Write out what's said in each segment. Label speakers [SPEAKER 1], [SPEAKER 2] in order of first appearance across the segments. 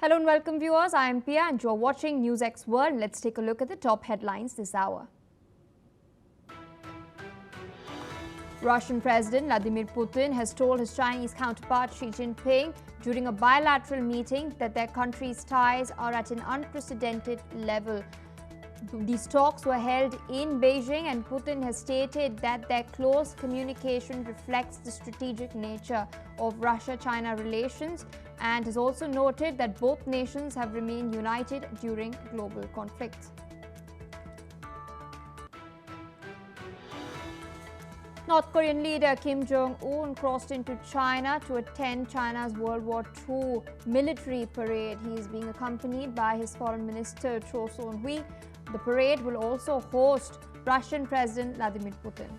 [SPEAKER 1] Hello and welcome viewers, I am Pia and you are watching NewsX World. Let's take a look at the top headlines this hour. Russian President Vladimir Putin has told his Chinese counterpart Xi Jinping during a bilateral meeting that their countries' ties are at an unprecedented level. These talks were held in Beijing and Putin has stated that their close communication reflects the strategic nature of Russia-China relations and has also noted that both nations have remained united during global conflicts. North Korean leader Kim Jong-un crossed into China to attend China's World War II military parade. He is being accompanied by his foreign minister Cho Son-hui. The parade will also host Russian President Vladimir Putin.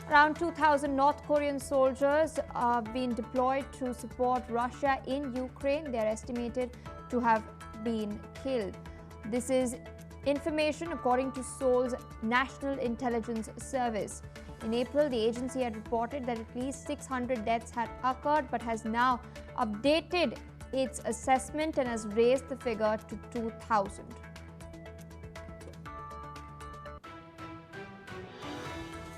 [SPEAKER 1] Around 2,000 North Korean soldiers have been deployed to support Russia in Ukraine. They are estimated to have been killed. This is information according to Seoul's National Intelligence Service. In April, the agency had reported that at least 600 deaths had occurred, but has now updated its assessment and has raised the figure to 2,000.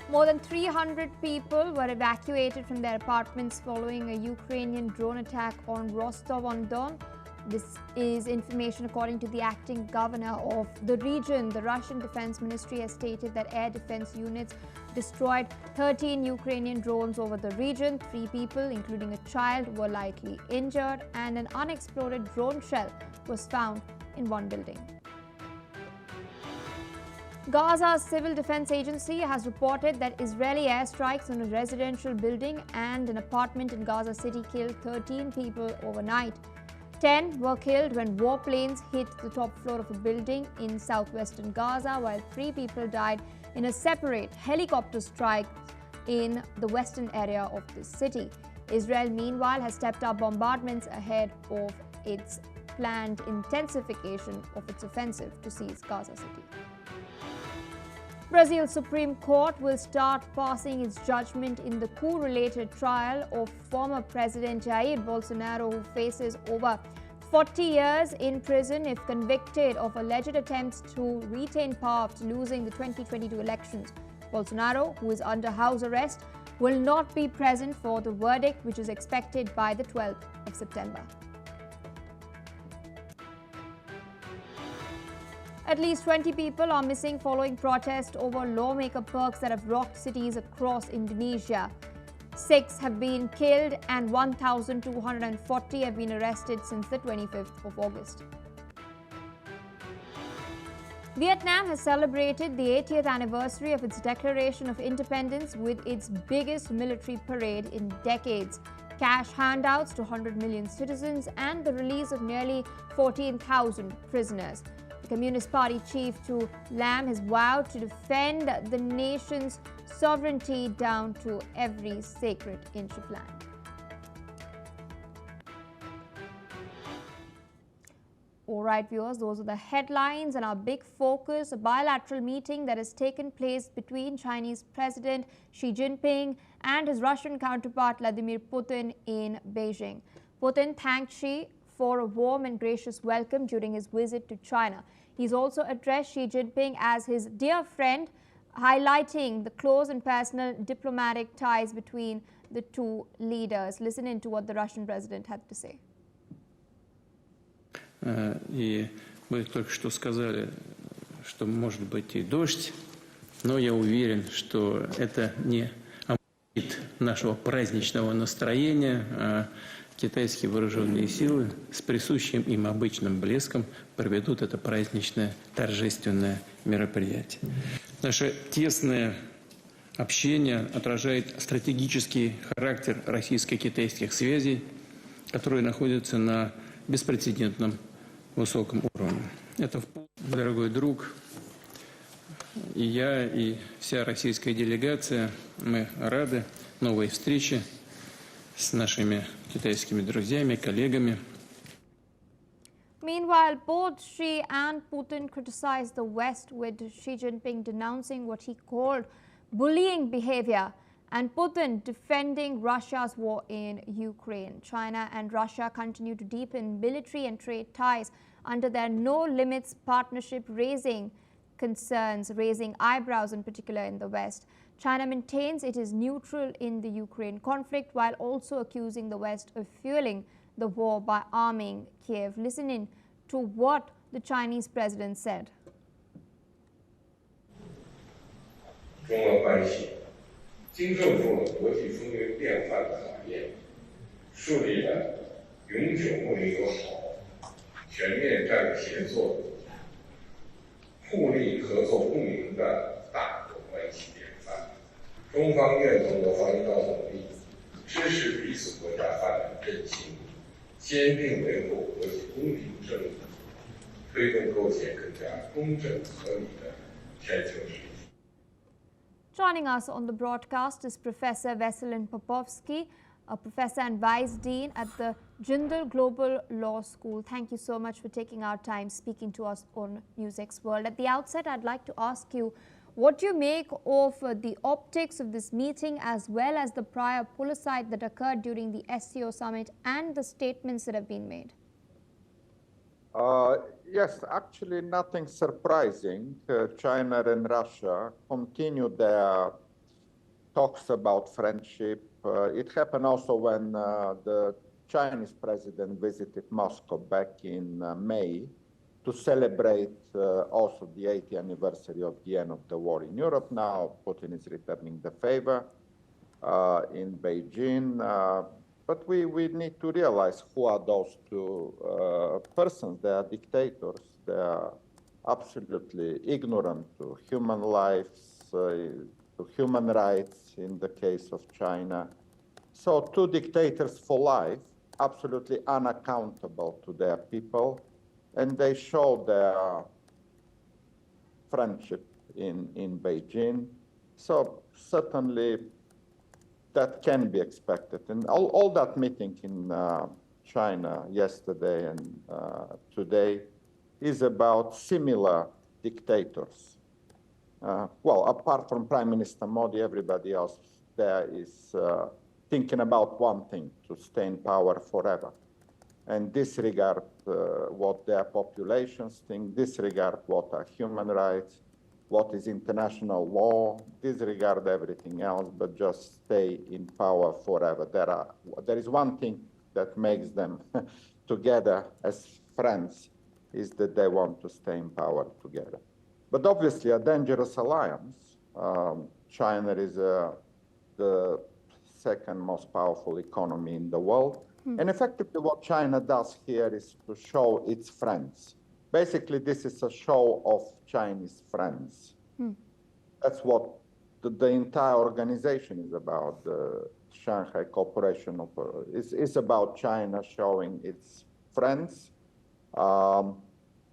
[SPEAKER 1] More than 300 people were evacuated from their apartments following a Ukrainian drone attack on Rostov-on-Don. This is information according to the acting governor of the region. The Russian Defense Ministry has stated that air defense units destroyed 13 Ukrainian drones over the region. 3 people, including a child, were lightly injured, and an unexploded drone shell was found in one building. Gaza's Civil Defense Agency has reported that Israeli airstrikes on a residential building and an apartment in Gaza City killed 13 people overnight. 10 were killed when warplanes hit the top floor of a building in southwestern Gaza, while 3 people died in a separate helicopter strike in the western area of the city. Israel, meanwhile, has stepped up bombardments ahead of its planned intensification of its offensive to seize Gaza City. Brazil's Supreme Court will start passing its judgment in the coup-related trial of former President Jair Bolsonaro, who faces over 40 years in prison if convicted of alleged attempts to retain power after losing the 2022 elections. Bolsonaro, who is under house arrest, will not be present for the verdict, which is expected by the 12th of September. At least 20 people are missing following protests over lawmaker perks that have rocked cities across Indonesia. 6 have been killed and 1,240 have been arrested since the 25th of August. Vietnam has celebrated the 80th anniversary of its declaration of independence with its biggest military parade in decades. Cash handouts to 100 million citizens and the release of nearly 14,000 prisoners. The Communist Party chief Tu Lam has vowed to defend the nation's sovereignty down to every sacred inch of land. All right, viewers, those are the headlines and our big focus, a bilateral meeting that has taken place between Chinese President Xi Jinping and his Russian counterpart Vladimir Putin in Beijing. Putin thanked Xi for a warm and gracious welcome during his visit to China. He's also addressed Xi Jinping as his dear friend, highlighting the close and personal diplomatic ties between the two leaders. Listen in to what the Russian president had to say.
[SPEAKER 2] И вы только что сказали, что может быть и дождь, но я уверен, что это не омрачит нашего праздничного настроения, а китайские вооруженные силы с присущим им обычным блеском проведут это праздничное торжественное мероприятие. Наше тесное общение отражает стратегический характер российско-китайских связей, которые находятся на беспрецедентном высоком уровне. Это дорогой друг, и я, и вся российская делегация, мы рады новой встрече с нашими китайскими друзьями, коллегами.
[SPEAKER 1] Meanwhile, both Xi and Putin criticized the West, with Xi Jinping denouncing what he called bullying behavior And Putin defending Russia's war in Ukraine. China and Russia continue to deepen military and trade ties under their no-limits partnership, raising concerns, raising eyebrows in particular in the West. China maintains it is neutral in the Ukraine conflict while also accusing the West of fueling the war by arming Kiev. Listen in to what the Chinese president said.
[SPEAKER 3] 中俄关系经受住了国际风云变幻的考验，树立了永久睦邻友好、全面战略协作、互利合作共赢的大国关系典范。中方愿同俄方一道努力，支持彼此国家发展振兴，坚定维护国际公平正义，推动构建更加公正合理的全球秩序。
[SPEAKER 1] Joining us on the broadcast is Professor Veselin Popovsky, a professor and vice dean at the Jindal Global Law School. Thank you so much for taking our time speaking to us on NewsX World. At the outset, I'd like to ask you what you make of the optics of this meeting as well as the prior pull-aside that occurred during the SCO summit and the statements that have been made.
[SPEAKER 4] Yes, actually nothing surprising. China and Russia continue their talks about friendship. It happened also when the Chinese president visited Moscow back in May to celebrate also the 80th anniversary of the end of the war in Europe. Now Putin is returning the favor in Beijing. But we need to realize who are those two persons. They are dictators. They are absolutely ignorant to human lives, to human rights in the case of China. So two dictators for life, absolutely unaccountable to their people, and they show their friendship in Beijing. So certainly that can be expected. And all that meeting in China yesterday and today is about similar dictators. Well, apart from Prime Minister Modi, everybody else there is thinking about one thing, to stay in power forever. And disregard what their populations think, disregard what are human rights, what is international law, disregard everything else, but just stay in power forever. There is one thing that makes them together as friends, is that they want to stay in power together. But obviously a dangerous alliance. China is the second most powerful economy in the world. And effectively what China does here is to show its friends. Basically, this is a show of Chinese friends. That's what the entire organization is about. The Shanghai Cooperation is about China showing its friends,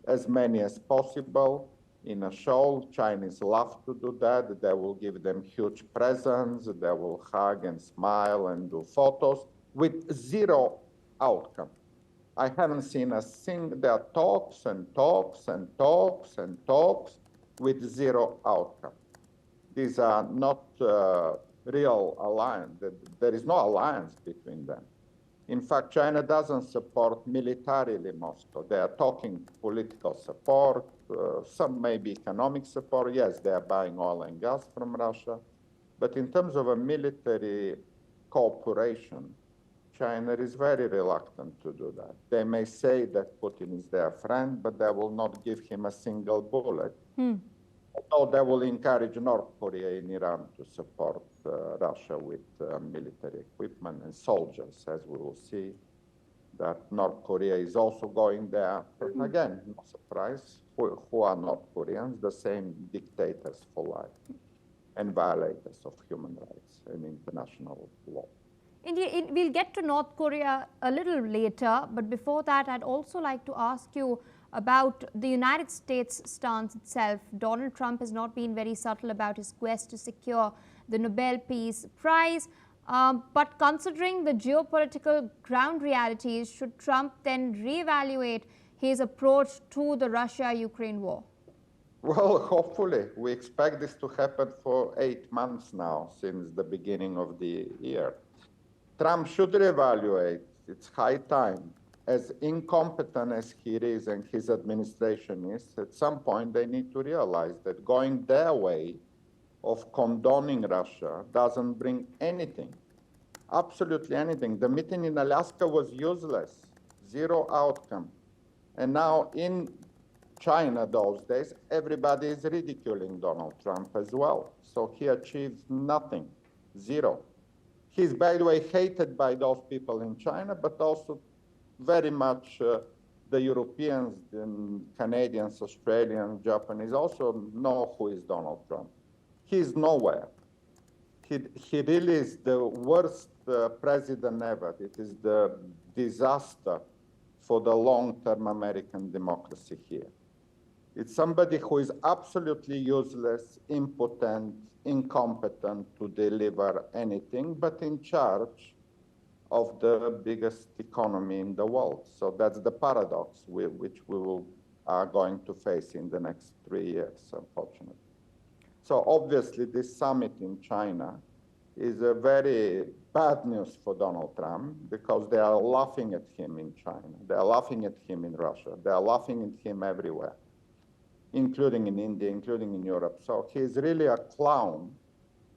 [SPEAKER 4] as many as possible in a show. Chinese love to do that. They will give them huge presents. They will hug and smile and do photos with zero outcome. I haven't seen a single, there are talks and talks and talks and talks with zero outcome. These are not real alliance. There is no alliance between them. In fact, China doesn't support militarily Moscow. They are talking political support, some maybe economic support. Yes, they are buying oil and gas from Russia. But in terms of a military cooperation, China is very reluctant to do that. They may say that Putin is their friend, but they will not give him a single bullet. Although they will encourage North Korea and Iran to support Russia with military equipment and soldiers, as we will see that North Korea is also going there. But again, no surprise, who are North Koreans? The same dictators for life and violators of human rights and international law.
[SPEAKER 1] Indeed, we'll get to North Korea a little later, but before that, I'd also like to ask you about the United States stance itself. Donald Trump has not been very subtle about his quest to secure the Nobel Peace Prize, but considering the geopolitical ground realities, should Trump then reevaluate his approach to the Russia-Ukraine war?
[SPEAKER 4] Well, hopefully. We expect this to happen for 8 months now, since the beginning of the year. Trump should reevaluate. It's high time. As incompetent as he is and his administration is, at some point they need to realize that going their way of condoning Russia doesn't bring anything, absolutely anything. The meeting in Alaska was useless, zero outcome. And now in China those days, everybody is ridiculing Donald Trump as well. So he achieves nothing, zero. He's, by the way, hated by those people in China, but also very much the Europeans, the Canadians, Australians, Japanese also know who is Donald Trump. He's nowhere. He really is the worst president ever. It is the disaster for the long-term American democracy here. It's somebody who is absolutely useless, impotent, incompetent to deliver anything, but in charge of the biggest economy in the world. So that's the paradox which are going to face in the next 3 years, unfortunately. So obviously this summit in China is a very bad news for Donald Trump, because they are laughing at him in China. They are laughing at him in Russia. They are laughing at him everywhere, including in India, including in Europe. So he's really a clown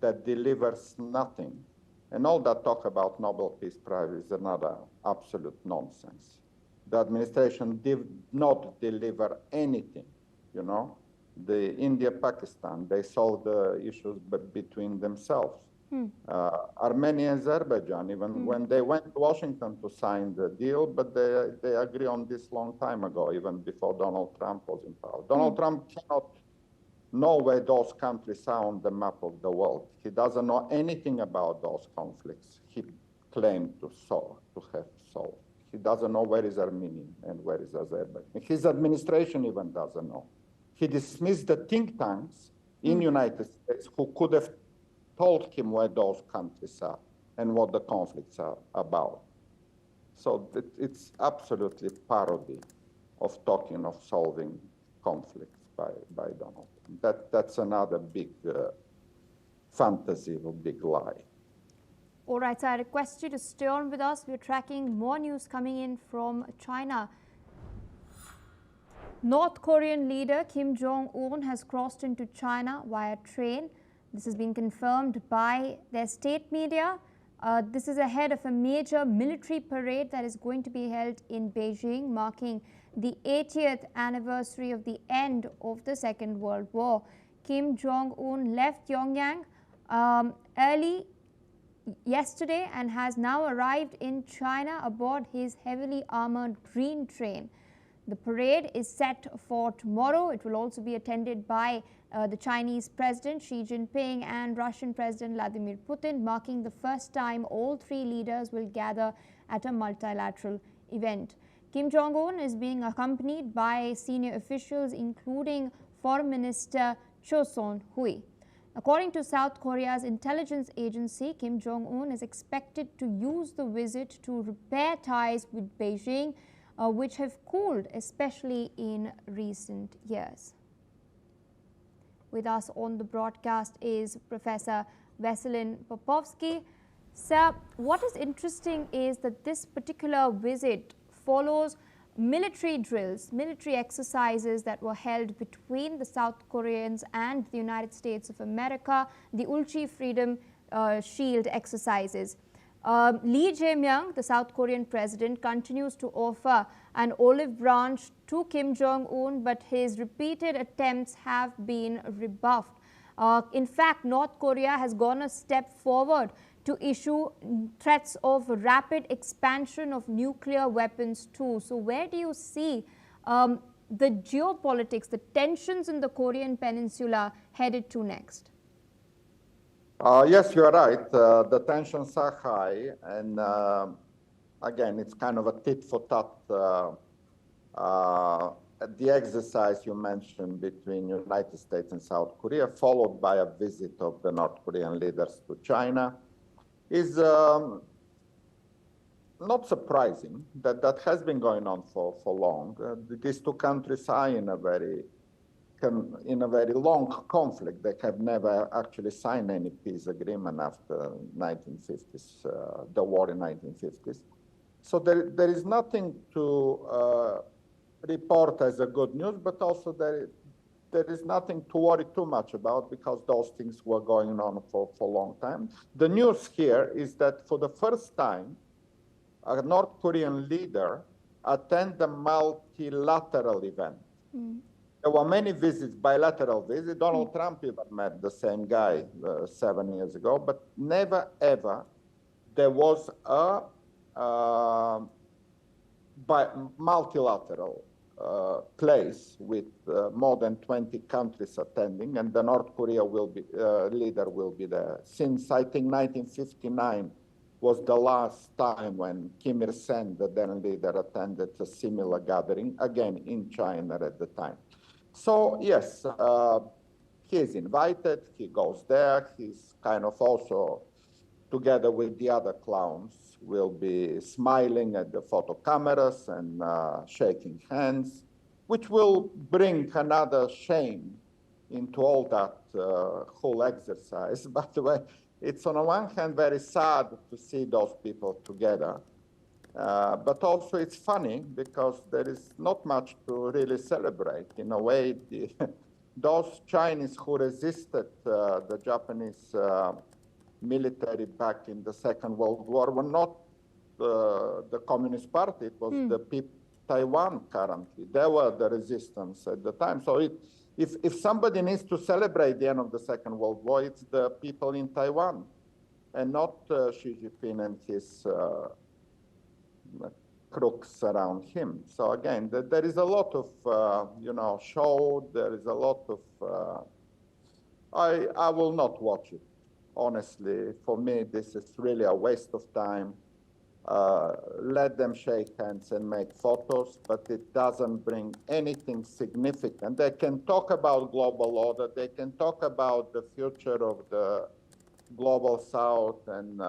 [SPEAKER 4] that delivers nothing. And all that talk about Nobel Peace Prize is another absolute nonsense. The administration did not deliver anything, you know. The India-Pakistan, they solved the issues between themselves. Armenia and Azerbaijan, even when they went to Washington to sign the deal, but they agree on this long time ago, even before Donald Trump was in power. Donald Trump cannot know where those countries are on the map of the world. He doesn't know anything about those conflicts he claimed to have solved. He doesn't know where is Armenia and where is Azerbaijan. His administration even doesn't know. He dismissed the think tanks in United States who could have told him where those countries are and what the conflicts are about. So it's absolutely parody of talking of solving conflicts by Donald Trump. That's another big fantasy or big lie.
[SPEAKER 1] All right, so I request you to stay on with us. We're tracking more news coming in from China. North Korean leader Kim Jong-un has crossed into China via train. This has been confirmed by their state media. This is ahead of a major military parade that is going to be held in Beijing, marking the 80th anniversary of the end of the Second World War. Kim Jong-un left Pyongyang early yesterday and has now arrived in China aboard his heavily armored green train. The parade is set for tomorrow. It will also be attended by the Chinese President Xi Jinping and Russian President Vladimir Putin, marking the first time all three leaders will gather at a multilateral event. Kim Jong-un is being accompanied by senior officials, including Foreign Minister Cho Son-hui. According to South Korea's intelligence agency, Kim Jong-un is expected to use the visit to repair ties with Beijing, which have cooled, especially in recent years. With us on the broadcast is Professor Veselin Popovsky. Sir, what is interesting is that this particular visit follows military drills, military exercises that were held between the South Koreans and the United States of America, the Ulchi Freedom Shield exercises. Lee Jae-myung, the South Korean president, continues to offer an olive branch to Kim Jong-un, but his repeated attempts have been rebuffed. In fact, North Korea has gone a step forward to issue threats of rapid expansion of nuclear weapons too. So where do you see the geopolitics, the tensions in the Korean Peninsula headed to next?
[SPEAKER 4] Yes, you're right. The tensions are high, and again, it's kind of a tit for tat. The exercise you mentioned between United States and South Korea, followed by a visit of the North Korean leaders to China, is not surprising. That has been going on for long. These two countries are in a very in a very long conflict. They have never actually signed any peace agreement after 1950s, the war in 1950s. So there is nothing to report as a good news, but also there is nothing to worry too much about because those things were going on for a long time. The news here is that for the first time, a North Korean leader attended a multilateral event. There were many visits, bilateral visits. Donald Trump even met the same guy 7 years ago, but never ever there was a multilateral place with more than 20 countries attending, and the North Korea leader will be there. Since I think 1959 was the last time when Kim Il-sung, the then leader, attended a similar gathering, again in China at the time. So yes, he is invited, he goes there, he's kind of also, together with the other clowns, will be smiling at the photo cameras and shaking hands, which will bring another shame into all that whole exercise. By the way, it's on the one hand very sad to see those people together, but also it's funny because there is not much to really celebrate. In a way, those Chinese who resisted the Japanese military back in the Second World War were not the Communist Party, it was the people of Taiwan currently. They were the resistance at the time. So if somebody needs to celebrate the end of the Second World War, it's the people in Taiwan and not Xi Jinping and his crooks around him. So again, there is a lot of, show, there is a lot of, I will not watch it. Honestly, for me, this is really a waste of time. Let them shake hands and make photos, but it doesn't bring anything significant. They can talk about global order, they can talk about the future of the global south and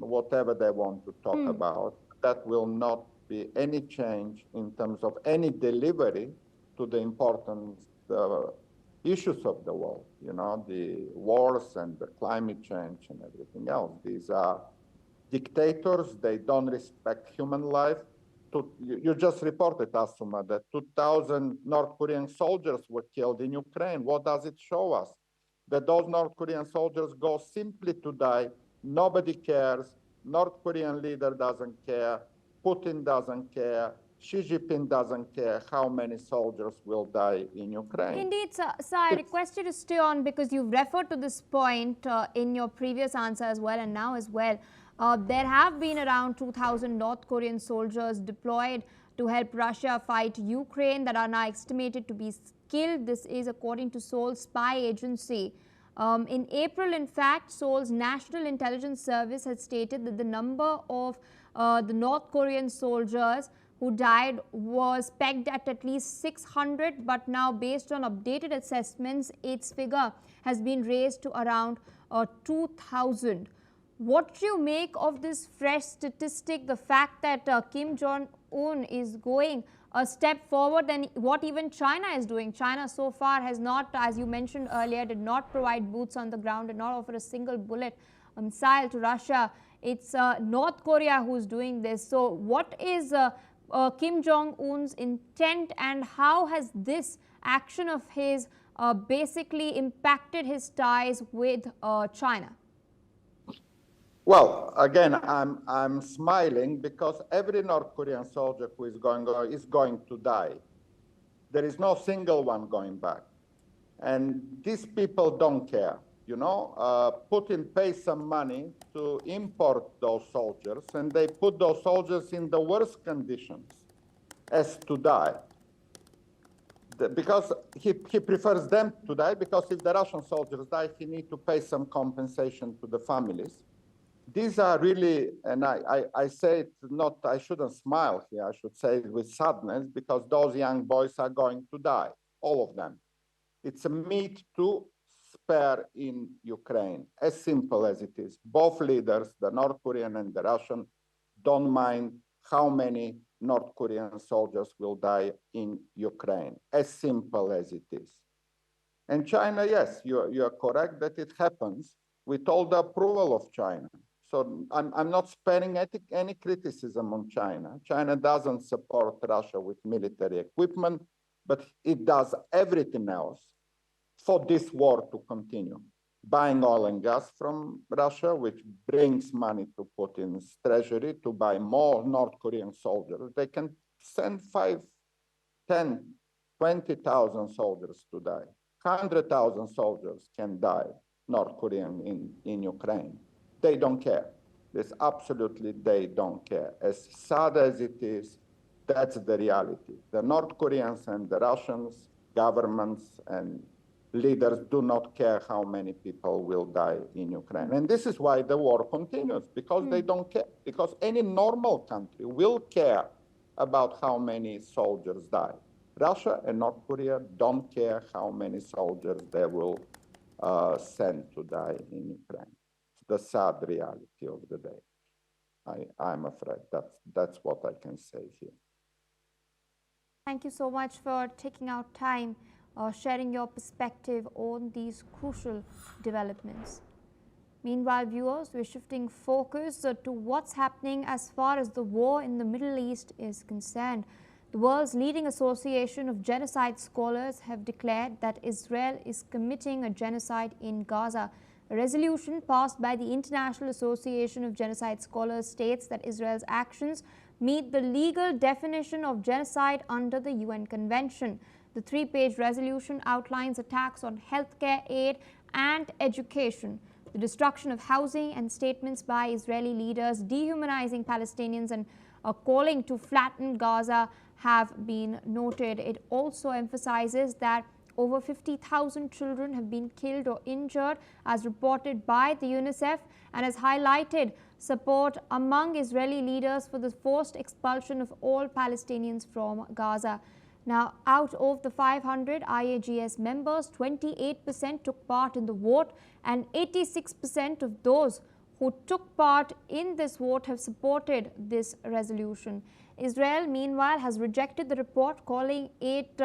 [SPEAKER 4] whatever they want to talk about. That will not be any change in terms of any delivery to the important issues of the world, the wars and the climate change and everything else. These are dictators, they don't respect human life. You just reported, Asuma, that 2,000 North Korean soldiers were killed in Ukraine. What does it show us? That those North Korean soldiers go simply to die, nobody cares, North Korean leader doesn't care, Putin doesn't care, Xi Jinping doesn't care how many soldiers will die in Ukraine.
[SPEAKER 1] Indeed, sir. So I request you to stay on because you've referred to this point in your previous answer as well and now as well. There have been around 2,000 North Korean soldiers deployed to help Russia fight Ukraine that are now estimated to be killed. This is according to Seoul's spy agency. In April, in fact, Seoul's National Intelligence Service had stated that the number of the North Korean soldiers who died was pegged at least 600, but now based on updated assessments, its figure has been raised to around 2,000. What do you make of this fresh statistic, the fact that Kim Jong-un is going a step forward than what even China is doing? China so far has not, as you mentioned earlier, did not provide boots on the ground, did not offer a single bullet missile to Russia. It's North Korea who's doing this. So what is Kim Jong-un's intent and how has this action of his basically impacted his ties with China?
[SPEAKER 4] Well, again, I'm smiling because every North Korean soldier who is going to die. There is no single one going back. And these people don't care. Putin pays some money to import those soldiers, and they put those soldiers in the worst conditions as to die. Because he prefers them to die, because if the Russian soldiers die, he needs to pay some compensation to the families. These are really, and I say it not, I shouldn't smile here, I should say it with sadness, because those young boys are going to die, all of them. It's a meat to spare in Ukraine, as simple as it is. Both leaders, the North Korean and the Russian, don't mind how many North Korean soldiers will die in Ukraine, as simple as it is. And China, yes, you are correct that it happens with all the approval of China. So I'm not sparing any criticism on China. China doesn't support Russia with military equipment, but it does everything else for this war to continue. Buying oil and gas from Russia, which brings money to Putin's treasury to buy more North Korean soldiers. They can send 5, 10, 20,000 soldiers to die. 100,000 soldiers can die, North Korean in Ukraine. They don't care. This absolutely, they don't care. As sad as it is, that's the reality. The North Koreans and the Russians, governments and leaders do not care how many people will die in Ukraine. And this is why the war continues, because they don't care. Because any normal country will care about how many soldiers die. Russia and North Korea don't care how many soldiers they will send to die in Ukraine. It's the sad reality of the day. I'm afraid that's what I can say here.
[SPEAKER 1] Thank you so much for taking out time, sharing your perspective on these crucial developments. Meanwhile, viewers, we're shifting focus to what's happening as far as the war in the Middle East is concerned. The world's leading association of genocide scholars have declared that Israel is committing a genocide in Gaza. A resolution passed by the International Association of Genocide Scholars states that Israel's actions meet the legal definition of genocide under the UN Convention. The 3-page resolution outlines attacks on healthcare aid and education, the destruction of housing, and statements by Israeli leaders dehumanizing Palestinians and calling to flatten Gaza have been noted. It also emphasizes that over 50,000 children have been killed or injured, as reported by the UNICEF, and has highlighted support among Israeli leaders for the forced expulsion of all Palestinians from Gaza. Now, out of the 500 IAGS members, 28% took part in the vote, and 86% of those who took part in this vote have supported this resolution. Israel, meanwhile, has rejected the report, calling it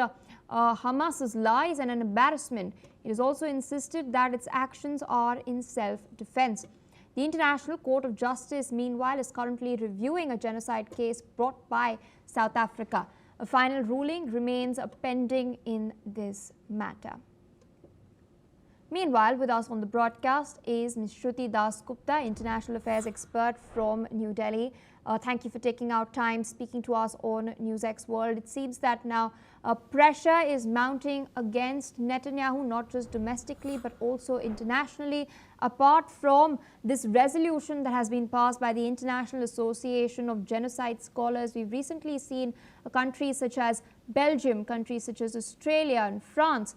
[SPEAKER 1] Hamas's lies and an embarrassment. It has also insisted that its actions are in self-defense. The International Court of Justice, meanwhile, is currently reviewing a genocide case brought by South Africa. A final ruling remains pending in this matter. Meanwhile, with us on the broadcast is Ms. Shruti Dasgupta, International Affairs expert from New Delhi. Thank you for taking out time speaking to us on NewsX World. It seems that now pressure is mounting against Netanyahu, not just domestically but also internationally. Apart from this resolution that has been passed by the International Association of Genocide Scholars, we've recently seen countries such as Belgium, countries such as Australia and France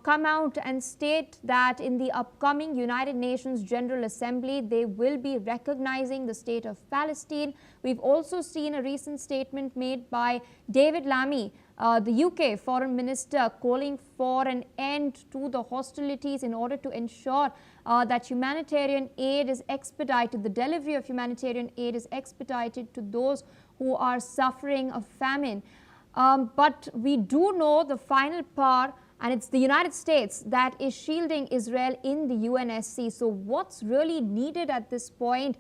[SPEAKER 1] come out and state that in the upcoming United Nations General Assembly, they will be recognizing the state of Palestine. We've also seen a recent statement made by David Lammy, the UK Foreign Minister, calling for an end to the hostilities in order to ensure that humanitarian aid is expedited, the delivery of humanitarian aid is expedited to those who are suffering a famine. But we do know the final power, and it's the United States that is shielding Israel in the UNSC. So what's really needed at this point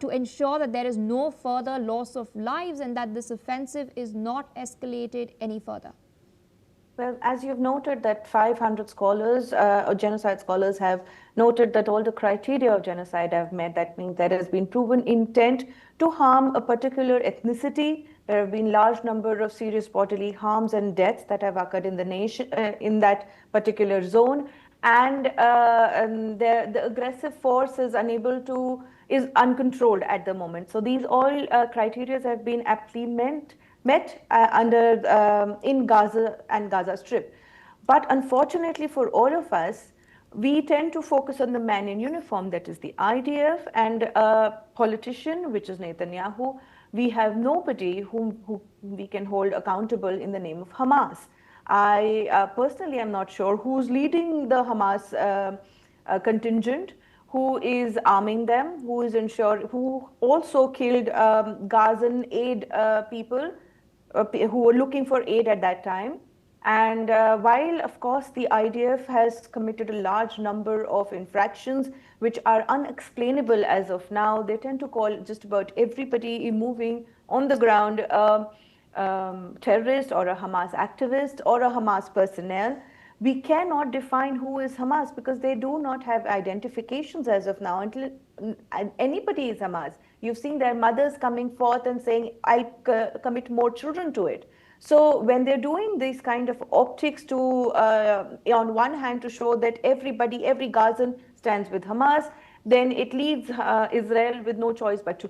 [SPEAKER 1] to ensure that there is no further loss of lives and that this offensive is not escalated any further?
[SPEAKER 5] Well, as you've noted that 500 scholars, or genocide scholars, have noted that all the criteria of genocide have met. That means there has been proven intent to harm a particular ethnicity. There have been large number of serious bodily harms and deaths that have occurred in the nation, in that particular zone, and the aggressive force is uncontrolled at the moment. So these all criteria have been aptly met in Gaza and Gaza Strip. But unfortunately for all of us, we tend to focus on the man in uniform, that is the IDF, and a politician, which is Netanyahu. We have nobody whom we can hold accountable in the name of Hamas. I personally am not sure who's leading the Hamas contingent, who is arming them, who also killed Gazan aid people who were looking for aid at that time. And while, of course, the IDF has committed a large number of infractions which are unexplainable as of now, they tend to call just about everybody moving on the ground terrorist or a Hamas activist or a Hamas personnel. We cannot define who is Hamas because they do not have identifications as of now until anybody is Hamas. You've seen their mothers coming forth and saying, I'll commit more children to it. So when they're doing these kind of optics to, on one hand, to show that everybody, every Gazan stands with Hamas, then it leaves Israel with no choice but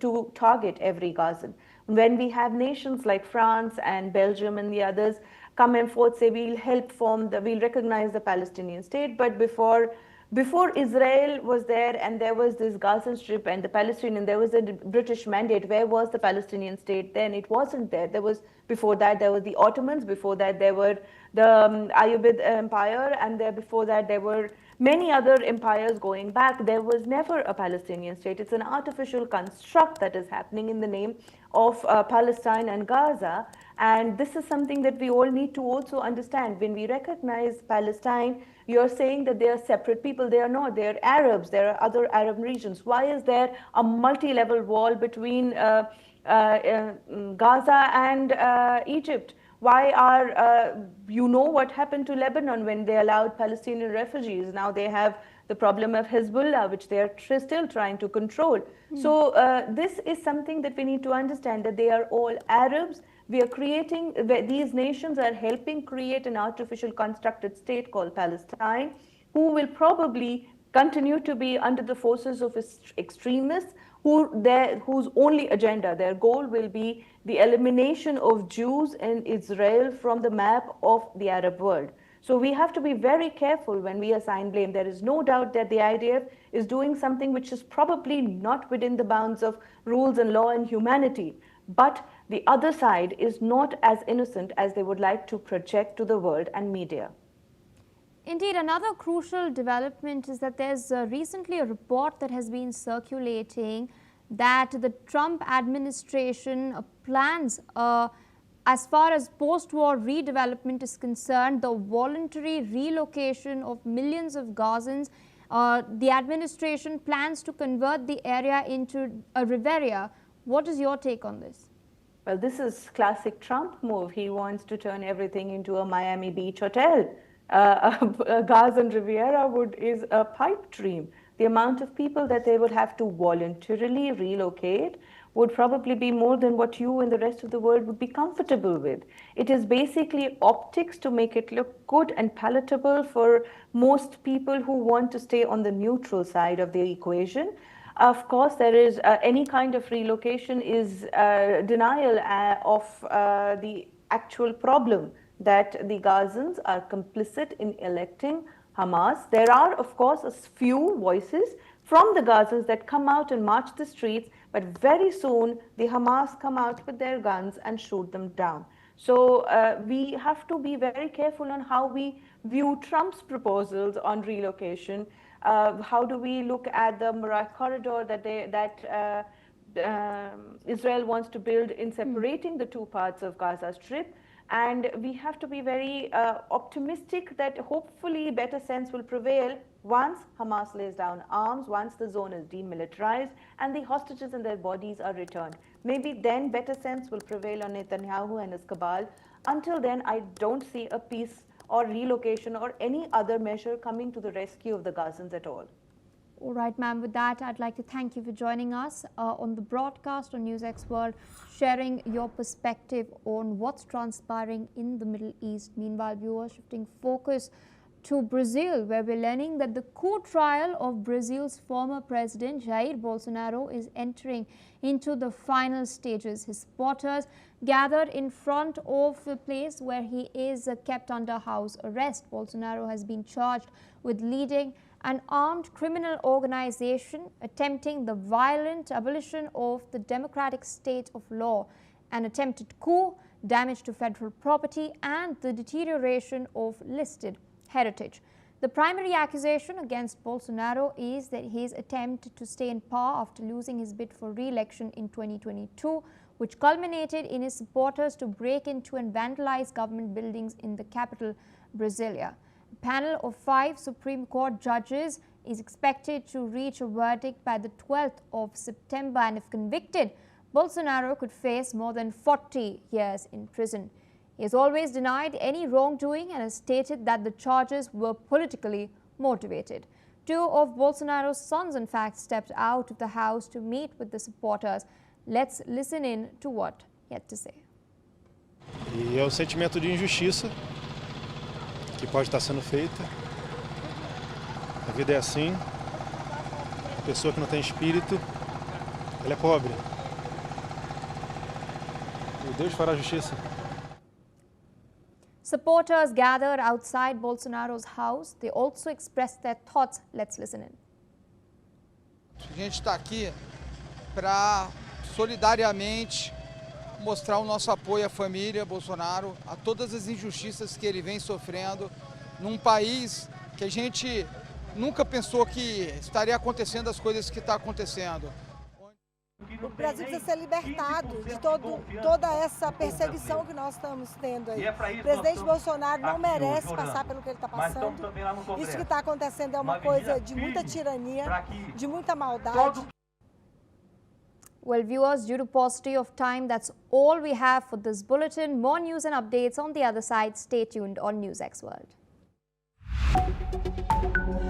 [SPEAKER 5] to target every Gazan. When we have nations like France and Belgium and the others come and forth, say we'll help form we'll recognize the Palestinian state, but before Israel was there and there was this Gaza Strip and the Palestinian, there was a British mandate. Where was the Palestinian state then? It wasn't there. There was, before that, there were the Ottomans. Before that, there were the Ayyubid Empire. And before that, there were many other empires going back. There was never a Palestinian state. It's an artificial construct that is happening in the name of Palestine and Gaza. And this is something that we all need to also understand. When we recognize Palestine, you're saying that they are separate people. They are not. They are Arabs. There are other Arab regions. Why is there a multi-level wall between Gaza and Egypt? Why are, you know what happened to Lebanon when they allowed Palestinian refugees? Now they have the problem of Hezbollah, which they are still trying to control. So this is something that we need to understand, that they are all Arabs. We are creating, these nations are helping create an artificial constructed state called Palestine, who will probably continue to be under the forces of extremists, whose only agenda, their goal will be the elimination of Jews in Israel from the map of the Arab world. So we have to be very careful when we assign blame. There is no doubt that the IDF is doing something which is probably not within the bounds of rules and law and humanity. But the other side is not as innocent as they would like to project to the world and media.
[SPEAKER 1] Indeed, another crucial development is that there's recently a report that has been circulating that the Trump administration plans, as far as post-war redevelopment is concerned, the voluntary relocation of millions of Gazans. The administration plans to convert the area into a Riviera. What is your take on this?
[SPEAKER 5] Well, this is classic Trump move. He wants to turn everything into a Miami Beach hotel. A Gazan Riviera is a pipe dream. The amount of people that they would have to voluntarily relocate would probably be more than what you and the rest of the world would be comfortable with. It is basically optics to make it look good and palatable for most people who want to stay on the neutral side of the equation. Of course, there is any kind of relocation is denial of the actual problem that the Gazans are complicit in electing Hamas. There are, of course, a few voices from the Gazans that come out and march the streets, but very soon the Hamas come out with their guns and shoot them down. So we have to be very careful on how we view Trump's proposals on relocation. How do we look at the Murad corridor that Israel wants to build in separating the two parts of Gaza Strip? And we have to be very optimistic that hopefully better sense will prevail once Hamas lays down arms, once the zone is demilitarized and the hostages and their bodies are returned. Maybe then better sense will prevail on Netanyahu and his cabal. Until then, I don't see a peace or relocation or any other measure coming to the rescue of the Gazans at all.
[SPEAKER 1] All right, ma'am. With that, I'd like to thank you for joining us on the broadcast on NewsX World, sharing your perspective on what's transpiring in the Middle East. Meanwhile, viewers, shifting focus to Brazil, where we're learning that the coup trial of Brazil's former president, Jair Bolsonaro, is entering into the final stages. His supporters gathered in front of the place where he is kept under house arrest. Bolsonaro has been charged with leading an armed criminal organization attempting the violent abolition of the democratic state of law, an attempted coup, damage to federal property, and the deterioration of listed heritage. The primary accusation against Bolsonaro is that his attempt to stay in power after losing his bid for re-election in 2022 which culminated in his supporters to break into and vandalize government buildings in the capital, Brasilia. A panel of 5 Supreme Court judges is expected to reach a verdict by the 12th of September, and if convicted, Bolsonaro could face more than 40 years in prison. He has always denied any wrongdoing and has stated that the charges were politically motivated. 2 of Bolsonaro's sons, in fact, stepped out of the house to meet with the supporters. Let's listen in to what he had to say.
[SPEAKER 6] E é o sentimento de injustiça que pode estar sendo feita. A vida é assim. A pessoa que não tem espírito, ela é pobre. E Deus fará justiça.
[SPEAKER 1] Supporters gathered outside Bolsonaro's house. They also expressed their thoughts. Let's listen in.
[SPEAKER 7] A gente está aqui para solidariamente mostrar o nosso apoio à família Bolsonaro, a todas as injustiças que ele vem sofrendo num país que a gente nunca pensou que estaria acontecendo as coisas que está acontecendo.
[SPEAKER 8] O Brasil precisa ser libertado de toda essa perseguição que nós estamos tendo aí. O presidente Bolsonaro não merece passar pelo que ele está passando. Isso que está acontecendo é uma coisa de muita tirania, de muita maldade.
[SPEAKER 1] Well, viewers, due to paucity of time, that's all we have for this bulletin. More news and updates on the other side. Stay tuned on NewsX World.